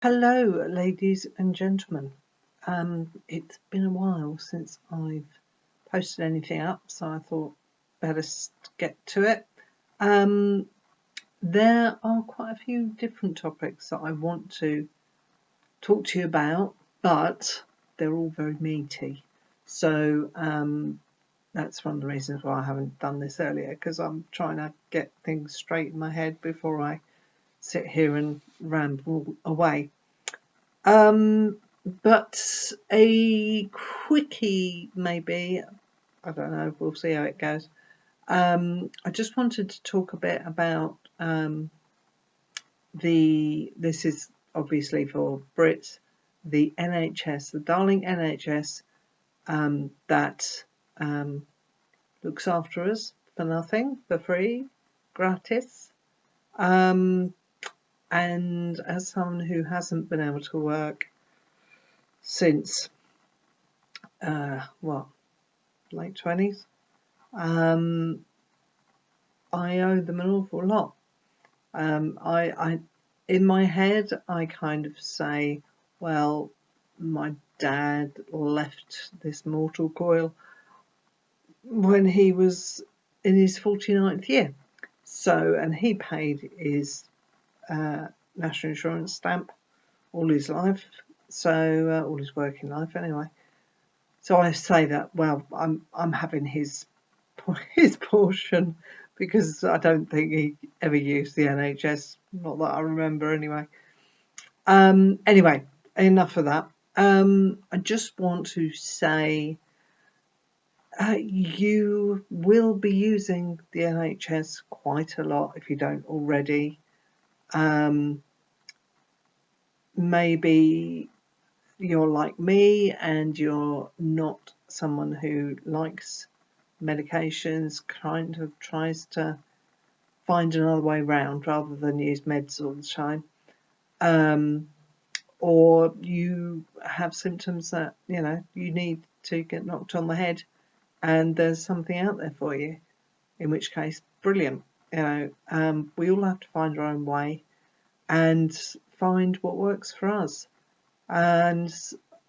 Hello, ladies and gentlemen. It's been a while since I've posted anything up, so I thought better get to it. There are quite a few different topics that I want to talk to you about, but they're all very meaty. So that's one of the reasons why I haven't done this earlier, because I'm trying to get things straight in my head before I sit here and ramble away. But a quickie, maybe. I don't know. We'll see how it goes. I just wanted to talk a bit about this is obviously for Brits, the NHS, the darling NHS that looks after us for nothing, for free, gratis. And as someone who hasn't been able to work since late 20s, I owe them an awful lot. I in my head I kind of say, well, my dad left this mortal coil when he was in his 49th year, and he paid his national insurance stamp all his life, all his working life anyway. So I say that, well, I'm having his portion, because I don't think he ever used the NHS, not that I remember anyway. Anyway, enough of that. I just want to say you will be using the NHS quite a lot if you don't already. Maybe you're like me and you're not someone who likes medications, kind of tries to find another way round rather than use meds all the time. Or you have symptoms that, you need to get knocked on the head and there's something out there for you, in which case, brilliant. We all have to find our own way and find what works for us. And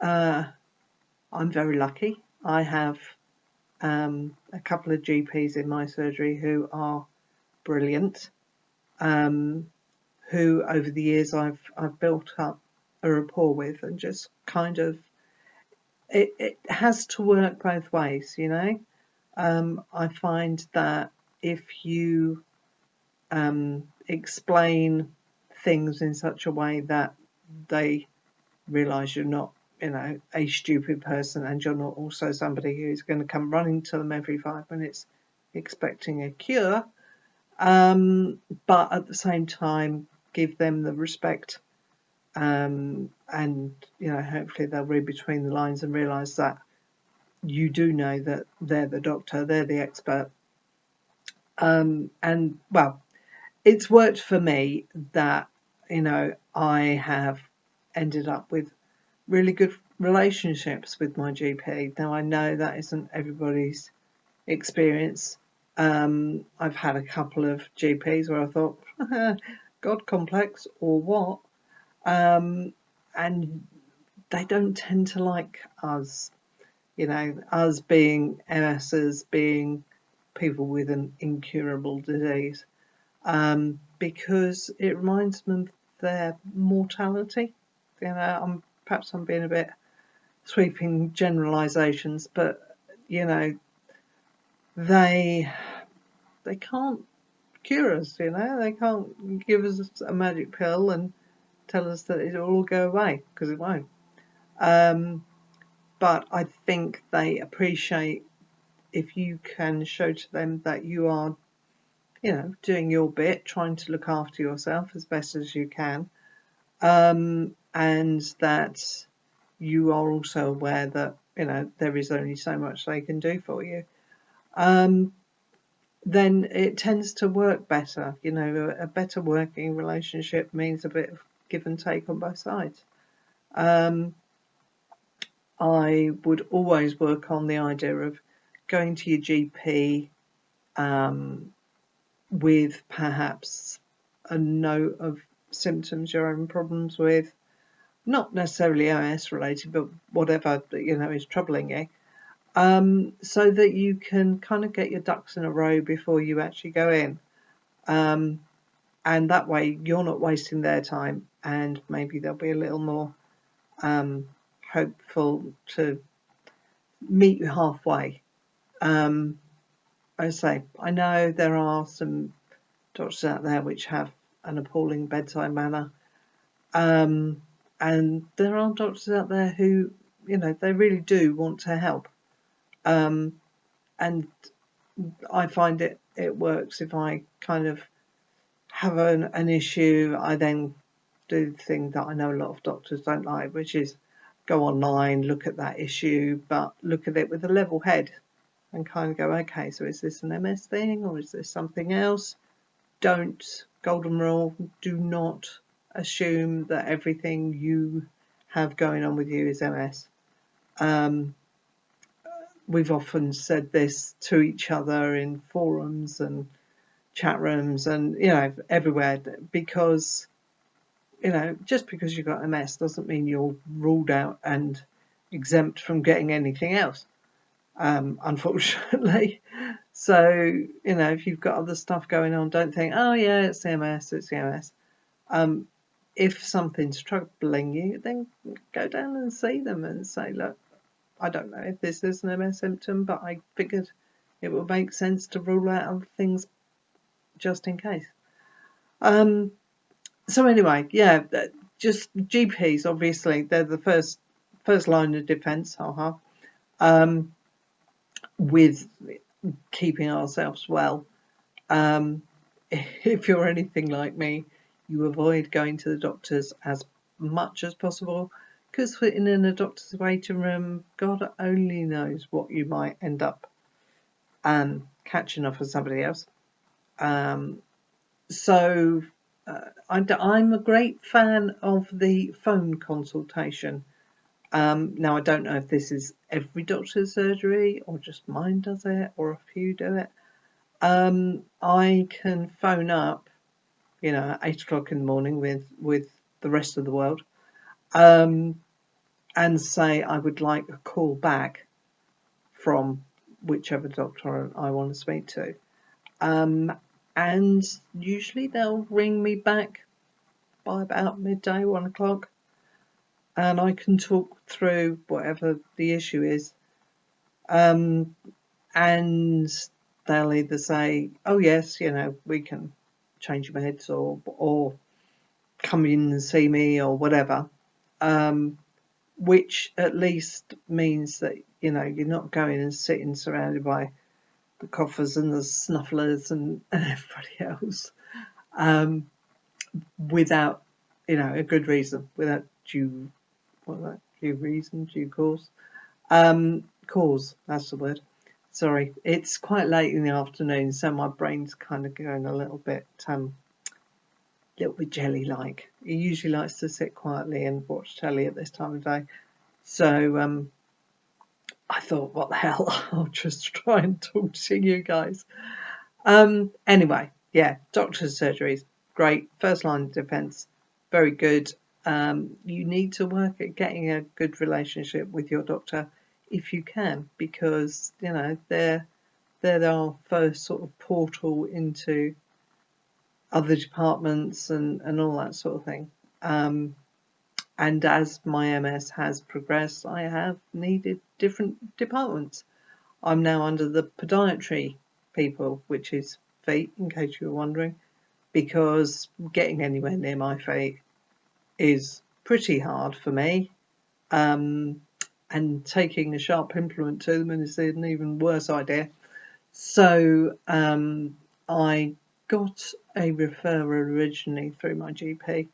I'm very lucky. I have a couple of GPs in my surgery who are brilliant, who over the years I've built up a rapport with, and just kind of it has to work both ways, I find that if you explain things in such a way that they realise you're not, a stupid person, and you're not also somebody who's going to come running to them every 5 minutes expecting a cure, but at the same time give them the respect, and hopefully they'll read between the lines and realise that you do know that they're the doctor, they're the expert. And well, it's worked for me that I have ended up with really good relationships with my GP. Now I know that isn't everybody's experience. I've had a couple of GPs where I thought, God complex or what, and they don't tend to like us. Us being MSs, being people with an incurable disease, because it reminds them of their mortality. Perhaps I'm being a bit sweeping generalisations, but they can't cure us. They can't give us a magic pill and tell us that it'll all go away, because it won't. But I think they appreciate if you can show to them that you are, doing your bit, trying to look after yourself as best as you can, and that you are also aware that, there is only so much they can do for you, then it tends to work better. A better working relationship means a bit of give and take on both sides. I would always work on the idea of going to your GP with perhaps a note of symptoms you're having problems with, not necessarily MS related, but whatever, is troubling you, so that you can kind of get your ducks in a row before you actually go in. And that way you're not wasting their time, and maybe they'll be a little more hopeful to meet you halfway. I say, I know there are some doctors out there which have an appalling bedside manner, and there are doctors out there who, they really do want to help, and I find it works if I kind of have an issue. I then do the thing that I know a lot of doctors don't like, which is go online, look at that issue, but look at it with a level head and kind of go, okay, so is this an MS thing or is this something else? Golden rule, do not assume that everything you have going on with you is MS. We've often said this to each other in forums and chat rooms and, everywhere, because, just because you've got MS doesn't mean you're ruled out and exempt from getting anything else, unfortunately. So, if you've got other stuff going on, don't think, oh yeah, it's the MS, it's the MS. If something's troubling you, then go down and see them and say, look, I don't know if this is an MS symptom, but I figured it would make sense to rule out other things just in case. So anyway, yeah, just GPs, obviously, they're the first line of defence, with keeping ourselves well. If you're anything like me, you avoid going to the doctors as much as possible, because sitting in a doctor's waiting room, God only knows what you might end up catching off of somebody else. So I'm a great fan of the phone consultation. Now, I don't know if this is every doctor's surgery or just mine does it or a few do it. I can phone up, at 8 o'clock in the morning with the rest of the world, and say I would like a call back from whichever doctor I want to speak to. And usually they'll ring me back by about midday, 1 o'clock, and I can talk through whatever the issue is. And they'll either say, oh yes, we can change your meds or come in and see me or whatever, which at least means that, you're not going and sitting surrounded by the coughers and the snufflers and everybody else, without, a good reason, without due course. Cause, that's the word. Sorry, it's quite late in the afternoon, so my brain's kind of going a little bit jelly-like. He usually likes to sit quietly and watch telly at this time of day. So I thought, what the hell, I'll just try and talk to you guys. Anyway, yeah, doctor's surgeries, great. First line of defence, very good. You need to work at getting a good relationship with your doctor if you can, because, they're our first sort of portal into other departments and all that sort of thing. And as my MS has progressed, I have needed different departments. I'm now under the podiatry people, which is feet, in case you were wondering, because getting anywhere near my feet is pretty hard for me. And taking a sharp implement to them is an even worse idea. So I got a referral originally through my GP,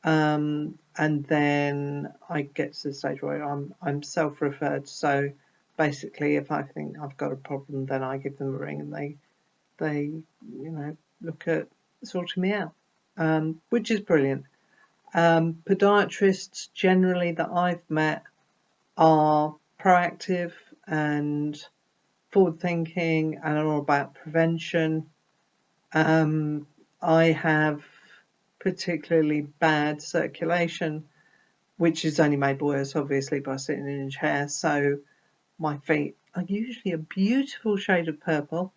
and then I get to the stage where I'm self-referred. So basically, if I think I've got a problem, then I give them a ring and they look at sorting me out, which is brilliant. Podiatrists generally that I've met are proactive and forward-thinking and are all about prevention. I have particularly bad circulation, which is only made worse, obviously, by sitting in a chair. So my feet are usually a beautiful shade of purple,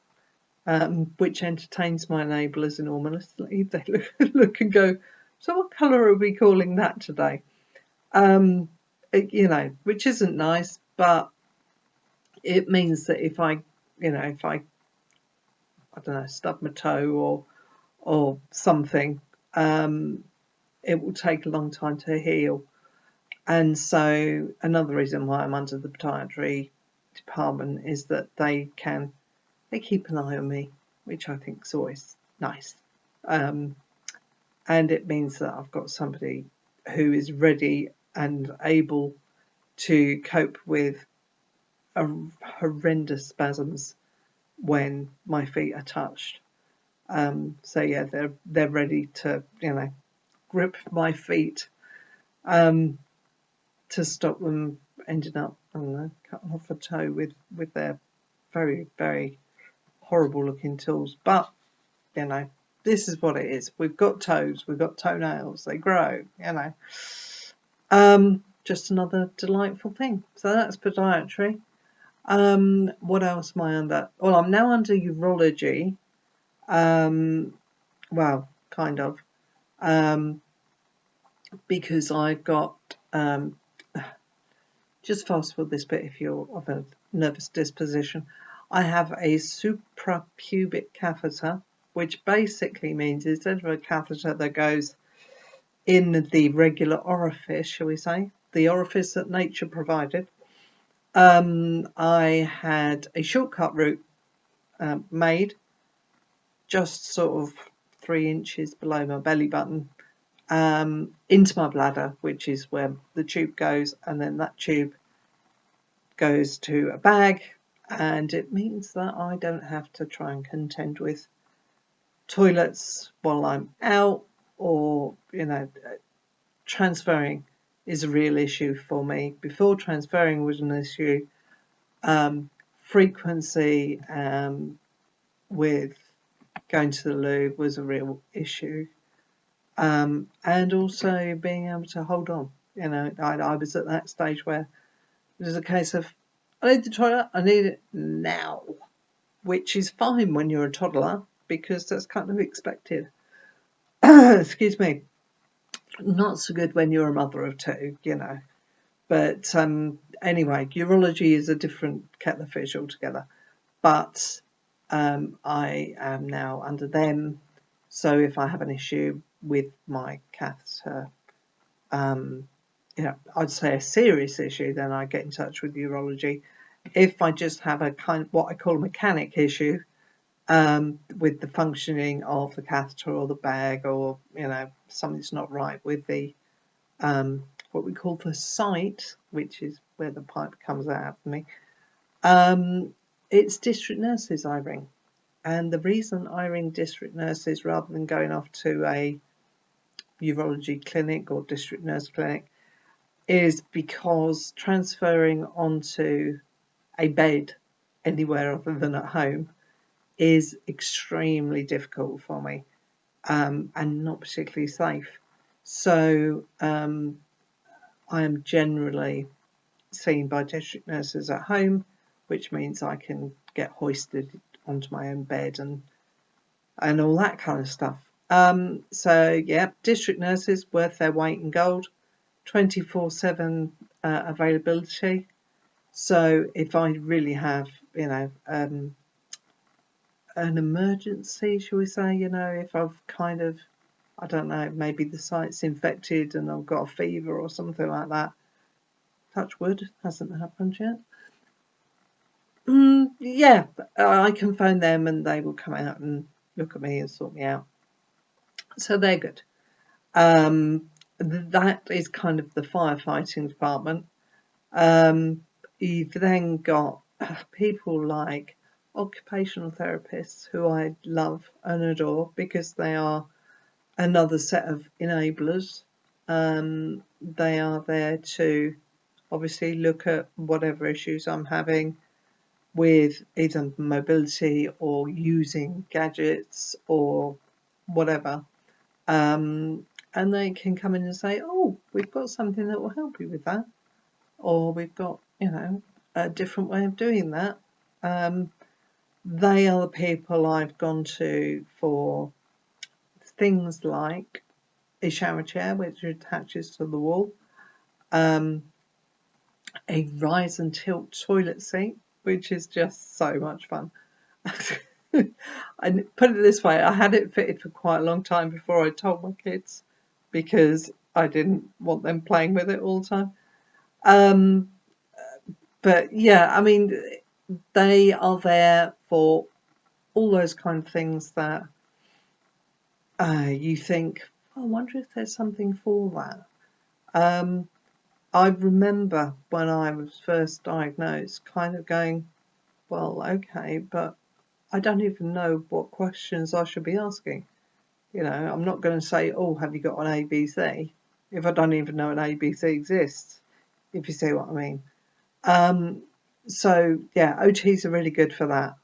which entertains my neighbours enormously. They look and go, so what colour are we calling that today? Which isn't nice, but it means that if I don't know, stub my toe or something, it will take a long time to heal. And so another reason why I'm under the podiatry department is that they keep an eye on me, which I think is always nice. And it means that I've got somebody who is ready and able to cope with horrendous spasms when my feet are touched. So yeah, they're ready to grip my feet to stop them ending up, I don't know, cutting off a toe with their very, very horrible looking tools. But this is what it is. We've got toes, we've got toenails, they grow, just another delightful thing. So that's podiatry. What else am I under? Well, I'm now under urology. Well, kind of. Because I've got, just fast forward this bit if you're of a nervous disposition. I have a suprapubic catheter, which basically means instead of a catheter that goes in the regular orifice, shall we say, the orifice that nature provided, I had a shortcut route made just sort of 3 inches below my belly button, into my bladder, which is where the tube goes, and then that tube goes to a bag, and it means that I don't have to try and contend with toilets while I'm out, or transferring is a real issue for me. Before transferring was an issue, frequency with going to the loo was a real issue. And also being able to hold on. I was at that stage where it was a case of, I need the toilet, I need it now, which is fine when you're a toddler because that's kind of expected. Excuse me. Not so good when you're a mother of two, But anyway, urology is a different kettle of fish altogether. But I am now under them. So if I have an issue with my catheter, I'd say a serious issue, then I get in touch with urology. If I just have a kind of what I call a mechanic issue with the functioning of the catheter or the bag, or something's not right with the what we call the site, which is where the pipe comes out of me, it's district nurses I ring. And the reason I ring district nurses rather than going off to a urology clinic or district nurse clinic is because transferring onto a bed anywhere other than at home is extremely difficult for me, and not particularly safe. So I am generally seen by district nurses at home, which means I can get hoisted onto my own bed and all that kind of stuff. So yeah, district nurses worth their weight in gold, 24/7 availability. So if I really have, an emergency, shall we say, if I've kind of, I don't know, maybe the site's infected and I've got a fever or something like that. Touch wood, hasn't happened yet. Yeah, I can phone them and they will come out and look at me and sort me out. So they're good. That is kind of the firefighting department. You've then got people like occupational therapists, who I love and adore because they are another set of enablers. They are there to obviously look at whatever issues I'm having with either mobility or using gadgets or whatever. and they can come in and say, oh, we've got something that will help you with that, or we've got, a different way of doing that. They are the people I've gone to for things like a shower chair which attaches to the wall, a rise and tilt toilet seat, which is just so much fun. And put it this way, I had it fitted for quite a long time before I told my kids, because I didn't want them playing with it all the time. But yeah, I mean, they are there for all those kind of things that you think, I wonder if there's something for that. I remember when I was first diagnosed kind of going, well, okay, but I don't even know what questions I should be asking. I'm not going to say, oh, have you got an ABC, if I don't even know an ABC exists, if you see what I mean. So yeah, OTs are really good for that.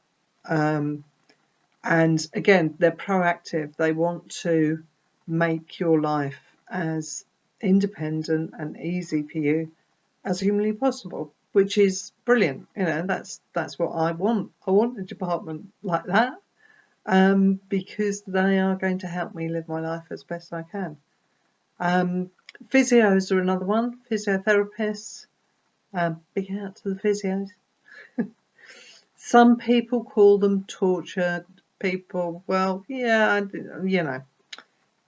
And again, they're proactive. They want to make your life as independent and easy for you as humanly possible, which is brilliant. That's what I want. I want a department like that, because they are going to help me live my life as best I can. Physios are another one. Physiotherapists. Big out to the physios. Some people call them torture people. Well, yeah,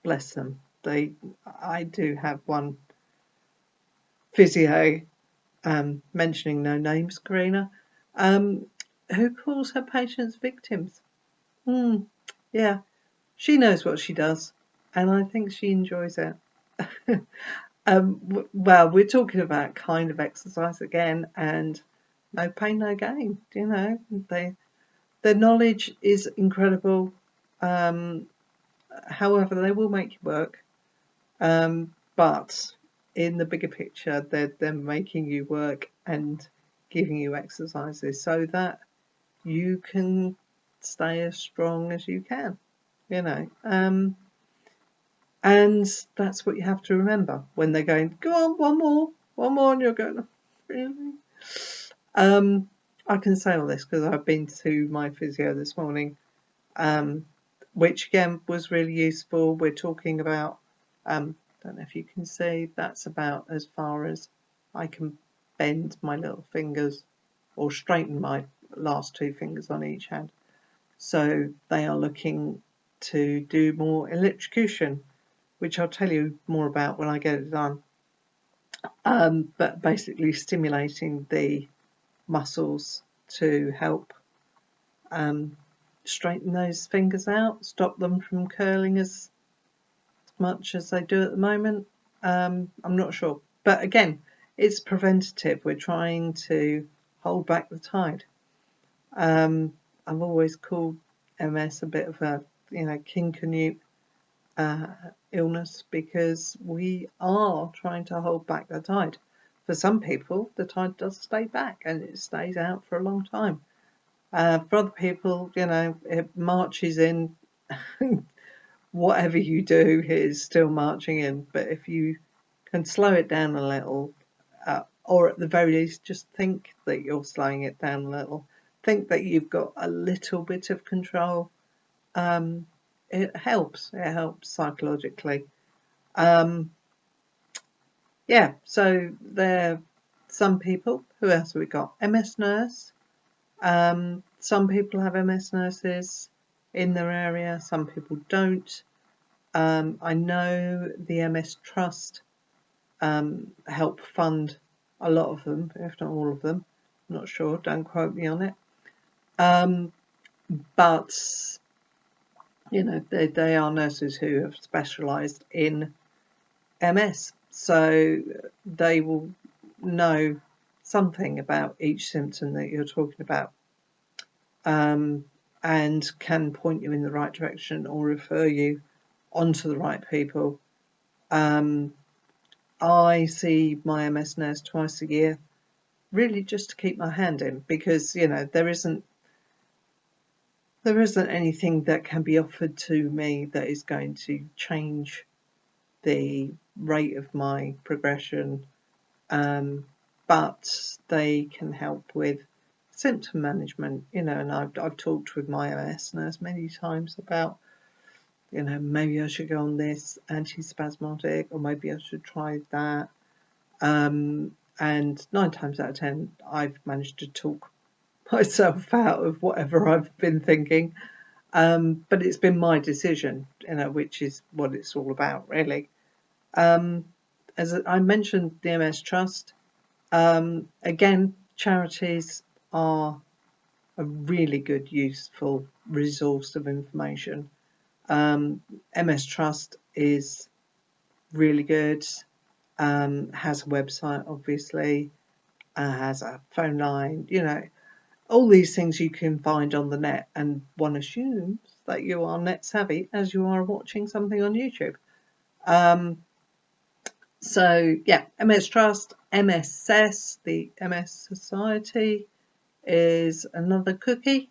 bless them. I do have one physio, mentioning no names, Karina, who calls her patients victims. Yeah, she knows what she does, and I think she enjoys it. Well, we're talking about kind of exercise again, and no pain, no gain. Their knowledge is incredible. However, they will make you work. But in the bigger picture, they're making you work and giving you exercises so that you can stay as strong as you can. And that's what you have to remember when they're going, go on, one more, and you're going, really? I can say all this because I've been to my physio this morning, which again was really useful. We're talking about, don't know if you can see, that's about as far as I can bend my little fingers or straighten my last two fingers on each hand. So they are looking to do more electrocution, which I'll tell you more about when I get it done. But basically stimulating the muscles to help straighten those fingers out, stop them from curling as much as they do at the moment. I'm not sure. But again, it's preventative. We're trying to hold back the tide. I've always called MS a bit of a, King Canute illness, because we are trying to hold back the tide. For some people, the tide does stay back and it stays out for a long time. For other people, it marches in. Whatever you do, it is still marching in. But if you can slow it down a little, or at the very least, just think that you're slowing it down a little, think that you've got a little bit of control, it helps. It helps psychologically. Yeah, so there. Some people. Who else have we got? MS nurse. Some people have MS nurses in their area. Some people don't. I know the MS Trust help fund a lot of them, if not all of them. I'm not sure. Don't quote me on it. But they are nurses who have specialised in MS, so they will know something about each symptom that you're talking about, and can point you in the right direction or refer you onto the right people. I see my MS nurse twice a year, really just to keep my hand in, because there isn't anything that can be offered to me that is going to change the rate of my progression, but they can help with symptom management, and I've talked with my MS nurse many times about, maybe I should go on this antispasmodic, or maybe I should try that. And 9 times out of 10, I've managed to talk myself out of whatever I've been thinking. But it's been my decision, which is what it's all about, really. As I mentioned, the MS Trust. Again, charities are a really good, useful resource of information. MS Trust is really good, has a website, obviously, has a phone line, all these things you can find on the net, and one assumes that you are net savvy as you are watching something on YouTube. So yeah, MS Trust, MSS, the MS Society, is another cookie.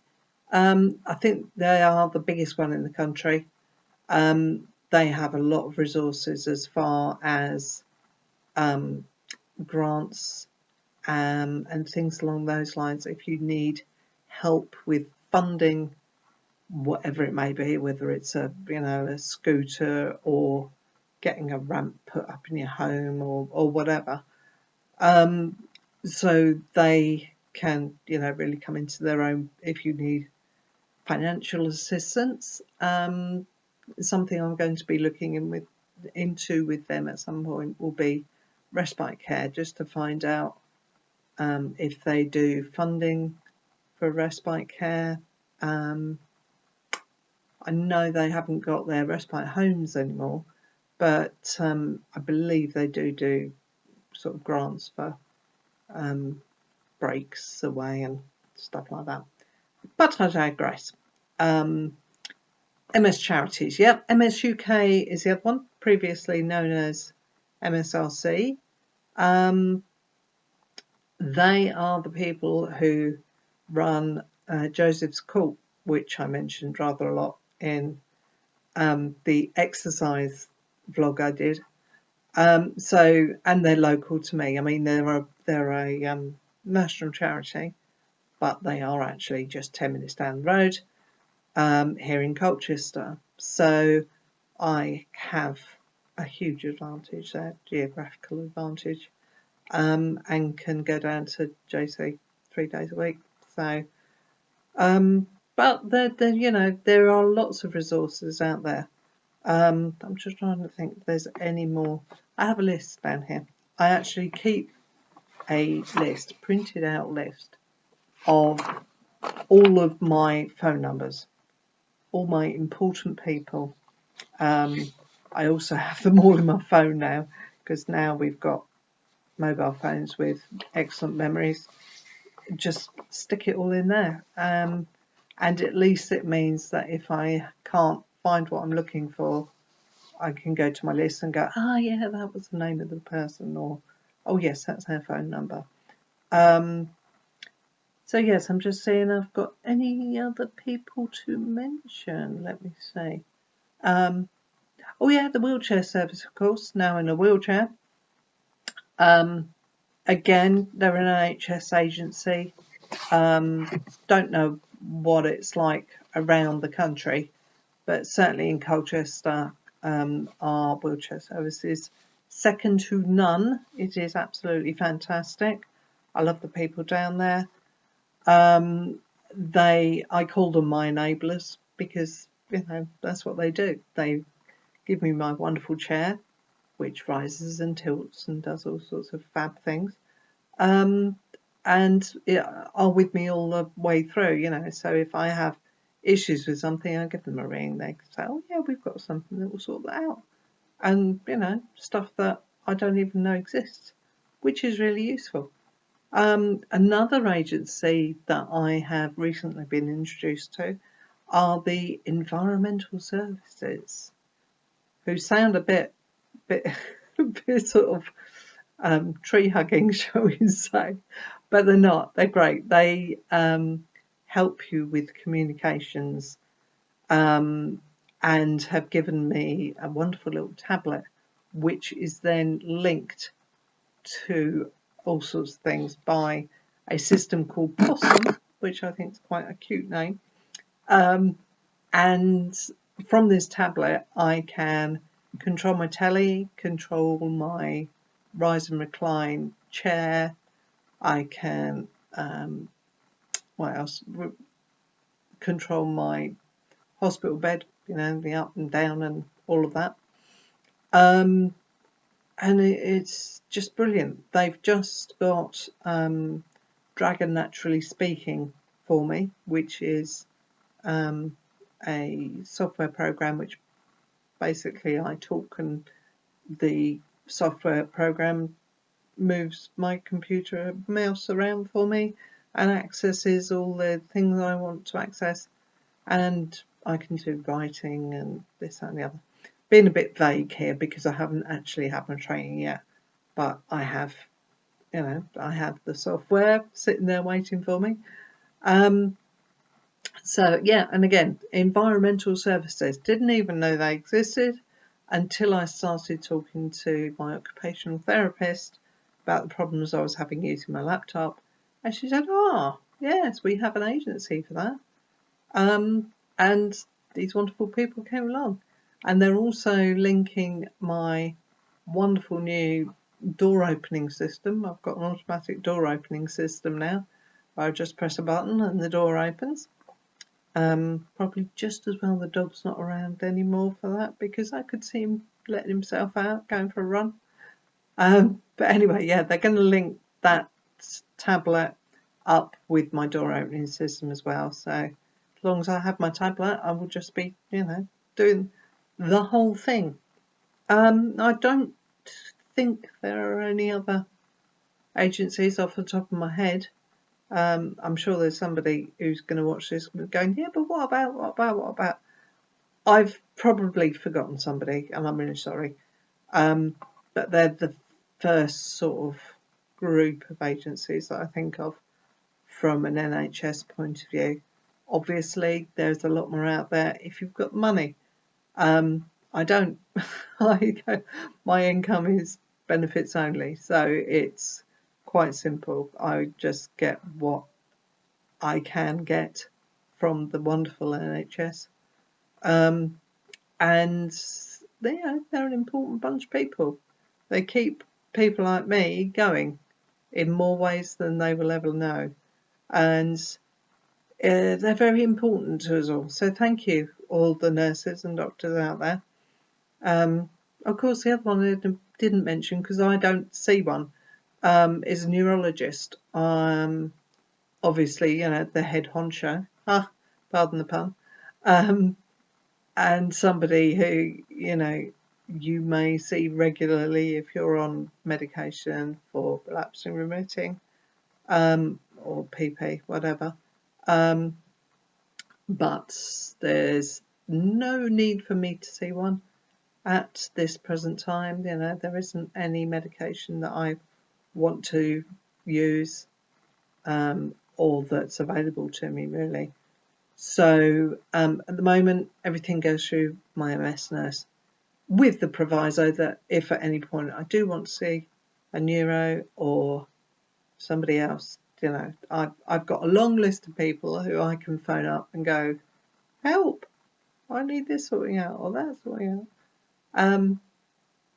I think they are the biggest one in the country. They have a lot of resources as far as grants and things along those lines. If you need help with funding, whatever it may be, whether it's a scooter or getting a ramp put up in your home or whatever, so they can really come into their own if you need financial assistance. Something I'm going to be looking into with them at some point will be respite care, just to find out if they do funding for respite care. I know they haven't got their respite homes anymore, but I believe they do sort of grants for breaks away and stuff like that. But I digress. MS Charities, yep. MS UK is the other one, previously known as MSRC. They are the people who run Joseph's Court, which I mentioned rather a lot in the exercise vlog I did. And they're local to me. I mean, they're a national charity, but they are actually just 10 minutes down the road here in Colchester. So I have a huge advantage there, geographical advantage, and can go down to JC 3 days a week. So, but there are lots of resources out there. I'm just trying to think if there's any more. I have a list down here. I actually keep a list, printed out list, of all of my phone numbers, all my important people. I also have them all in my phone now, because now we've got mobile phones with excellent memories. Just stick it all in there. And at least it means that if I can't find what I'm looking for, I can go to my list and go, yeah, that was the name of the person, or, oh yes, that's their phone number. So yes, I'm just seeing if I've got any other people to mention. Let me see. Oh yeah, the wheelchair service, of course, now in a wheelchair. Again, they're an NHS agency. Don't know what it's like around the country, but certainly in Colchester, our wheelchair services second to none. It is absolutely fantastic. I love the people down there. I call them my enablers, because that's what they do. They give me my wonderful chair, which rises and tilts and does all sorts of fab things, and are with me all the way through. So if I have issues with something, I give them a ring. They say, oh yeah, we've got something that will sort that out, and stuff that I don't even know exists, which is really useful. Another agency that I have recently been introduced to are the environmental services, who sound a bit sort of tree hugging, shall we say, but they're not. They're great. They help you with communications, and have given me a wonderful little tablet which is then linked to all sorts of things by a system called Possum, which I think is quite a cute name. And from this tablet, I can control my telly, control my rise and recline chair. I can, what else? Control my hospital bed, the up and down and all of that. And it's just brilliant. They've just got Dragon Naturally Speaking for me, which is a software program which basically I talk and the software program moves my computer mouse around for me and accesses all the things I want to access, and I can do writing and this, that and the other. Being a bit vague here because I haven't actually had my training yet, but I have, I have the software sitting there waiting for me. So yeah, and again, environmental services, didn't even know they existed until I started talking to my occupational therapist about the problems I was having using my laptop, and she said, yes, we have an agency for that. And these wonderful people came along, and they're also linking my wonderful new door opening system. I've got an automatic door opening system now. I just press a button and the door opens. Probably just as well the dog's not around anymore for that, because I could see him letting himself out, going for a run. But anyway, yeah, they're going to link that tablet up with my door opening system as well. So as long as I have my tablet, I will just be, doing the whole thing. I don't think there are any other agencies off the top of my head. I'm sure there's somebody who's going to watch this going, yeah, but what about? I've probably forgotten somebody, and I'm really sorry. But they're the first sort of group of agencies that I think of from an NHS point of view. Obviously, there's a lot more out there if you've got money. I don't. My income is benefits only, so it's quite simple. I just get what I can get from the wonderful NHS. And they're an important bunch of people. They keep people like me going in more ways than they will ever know. And they're very important to us all. So thank you, all the nurses and doctors out there. Of course, the other one I didn't mention, because I don't see one, is a neurologist. Obviously, the head honcho. Pardon the pun. And somebody who, you may see regularly if you're on medication for relapsing remitting, or PP, whatever. But there's no need for me to see one at this present time. There isn't any medication that I want to use, or that's available to me, really. So at the moment, everything goes through my MS nurse, with the proviso that if at any point I do want to see a neuro or somebody else, I've got a long list of people who I can phone up and go, help, I need this sorting out or that sorting out.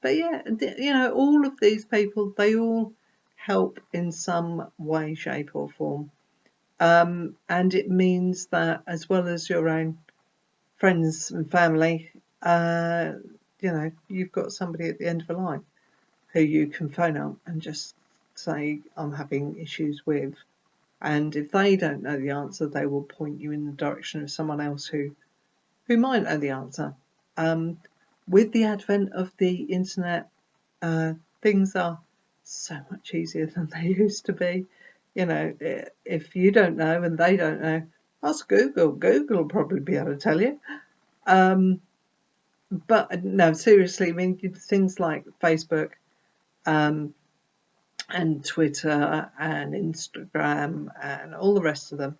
But yeah, all of these people, they all help in some way, shape or form. And it means that as well as your own friends and family, you've got somebody at the end of a line who you can phone up and just say, I'm having issues with. And if they don't know the answer, they will point you in the direction of someone else who might know the answer. With the advent of the internet, things are so much easier than they used to be. If you don't know and they don't know, ask Google. Google will probably be able to tell you. But no, seriously, I mean, things like Facebook, and Twitter and Instagram and all the rest of them,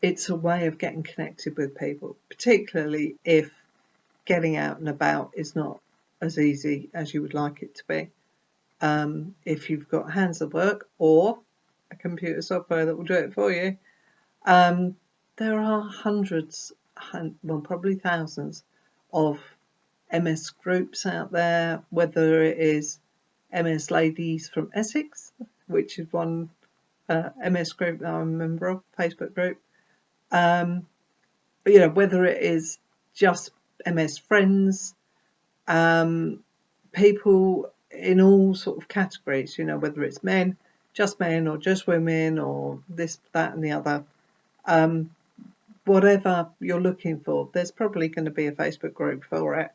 it's a way of getting connected with people, particularly if getting out and about is not as easy as you would like it to be. If you've got hands at work or a computer software that will do it for you, there are hundreds, well, probably thousands of MS groups out there, whether it is MS Ladies from Essex, which is one MS group that I'm a member of, Facebook group, whether it is just MS Friends, people in all sort of categories, whether it's men or just women or this, that and the other. Whatever you're looking for, there's probably going to be a Facebook group for it.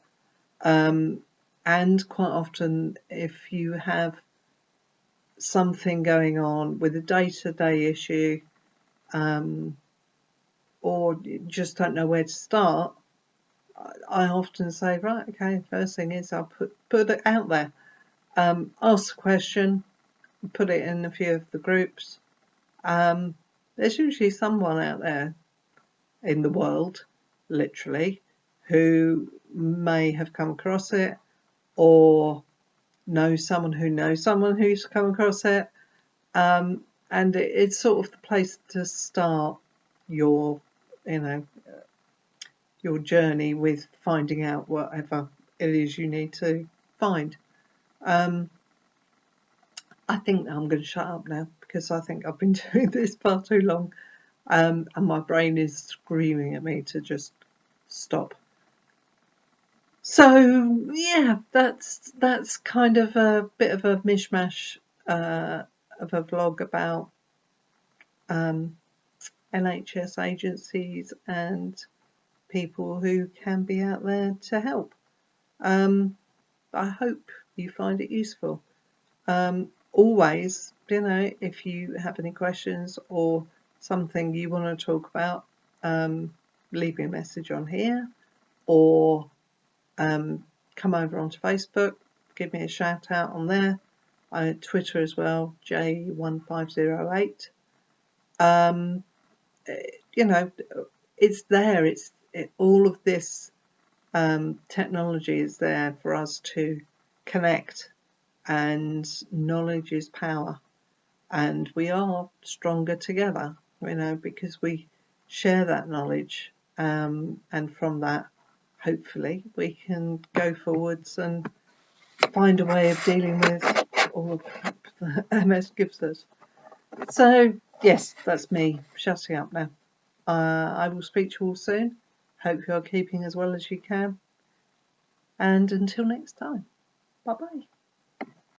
And quite often, if you have something going on with a day-to-day issue, or you just don't know where to start, I often say, right, okay, first thing is I'll put it out there. Ask a question, put it in a few of the groups. There's usually someone out there in the world, literally, who may have come across it or know someone who's come across it. And it's sort of the place to start your journey with finding out whatever it is you need to find. I think I'm going to shut up now because I think I've been doing this far too long, and my brain is screaming at me to just stop. So yeah, that's kind of a bit of a mishmash of a vlog about NHS agencies and people who can be out there to help. I hope you find it useful. Always, if you have any questions or something you want to talk about, leave me a message on here or come over onto Facebook, give me a shout out on there. Twitter as well, J1508. It's there. All of this technology is there for us to connect, and knowledge is power, and we are stronger together, because we share that knowledge, and from that, hopefully, we can go forwards and find a way of dealing with all the crap that MS gives us. So, yes, that's me shutting up now. I will speak to you all soon. Hope you're keeping as well as you can. And until next time, bye-bye.